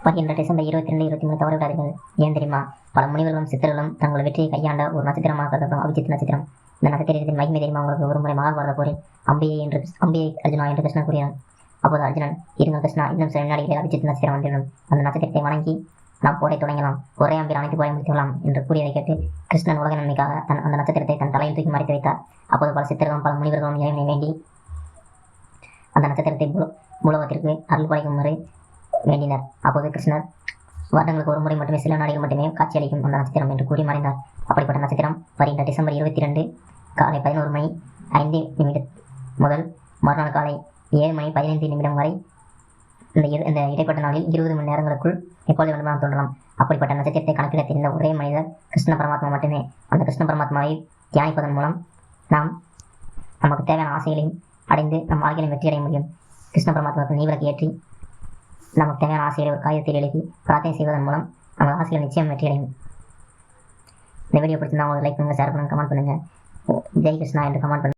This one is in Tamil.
வருகின்ற டிசம்பர் 22, 23 தவற விடாதீர்கள். ஏன் தெரியுமா? பல முனிவர்களும் சித்தர்களும் தங்கள் வெற்றியை கையாண்ட ஒரு நட்சத்திரமாக கருதப்படும் அபிஜித் நட்சத்திரம். இந்த நட்சத்திரத்தின் மகிமை தெரியுமா உங்களுக்கு? ஒருமுறை மகாபாரத போரில் அம்பியை அர்ஜுனா என்று கிருஷ்ணன் கூறினார். அப்போது அர்ஜுனன், இருங்கள் கிருஷ்ணா, இன்னும் சில வினாடிகளில் அபிஜித் நட்சத்திரம் வந்துவிடும். அந்த நட்சத்திரத்தை வணங்கி நாம் போரை தொடங்கலாம், ஒரே அம்பில் அனைத்து போரை முடித்துக்கலாம் என்று கூறியதை கேட்டு கிருஷ்ணன் உலக நன்மைக்காக அந்த நட்சத்திரத்தை தன் தலையில் தூக்கி மறைத்து வைத்தார். அப்போது பல சித்தர்களும் பல முனிவர்களும் இறைவனை வேண்டி அந்த நட்சத்திரத்தை பூலோகத்திற்கு அருள் படைக்குமாறு வேண்டினர். அப்போது கிருஷ்ணர், வருடங்களுக்கு ஒரு முறை மட்டுமே, சில நாடுகள் மட்டுமே காட்சியளிக்கும் அந்த நட்சத்திரம் என்று கூறி மறைந்தார். அப்படிப்பட்ட நட்சத்திரம் வருகின்ற டிசம்பர் 22 காலை 11:05 முதல் மறுநாள் காலை 7:15 வரை இந்த இடைப்பட்ட நாளில் 20 மணி நேரங்களுக்குள் எப்போது வேண்டுமானால் தோன்றலாம். அப்படிப்பட்ட நட்சத்திரத்தை கணக்கிட தெரிந்த ஒரே மனிதர் கிருஷ்ண பரமாத்மா மட்டுமே. அந்த கிருஷ்ண பரமாத்மாவை தியானிப்பதன் மூலம் நாம் நமக்கு தேவையான ஆசைகளையும் அடைந்து நம் வாழ்க்கையிலும் வெற்றி அடைய முடியும். கிருஷ்ண பரமாத்மாவுக்கு நீவிளக்கு ஏற்றி நமக்கு தேவையான ஆசைகளை ஒரு காகிதத்தில் எழுதி பிரார்த்தனை செய்வதன் மூலம் நம்ம ஆசைகள் நிச்சயம் வெற்றி அடையும். இந்த வீடியோ பிடிச்சிருந்தா உங்களுக்கு லைக் பண்ணுங்கள், ஷேர் பண்ணுங்கள், கமெண்ட் பண்ணுங்கள். ஜெய் கிருஷ்ணா என்று கமெண்ட் பண்ணுங்கள்.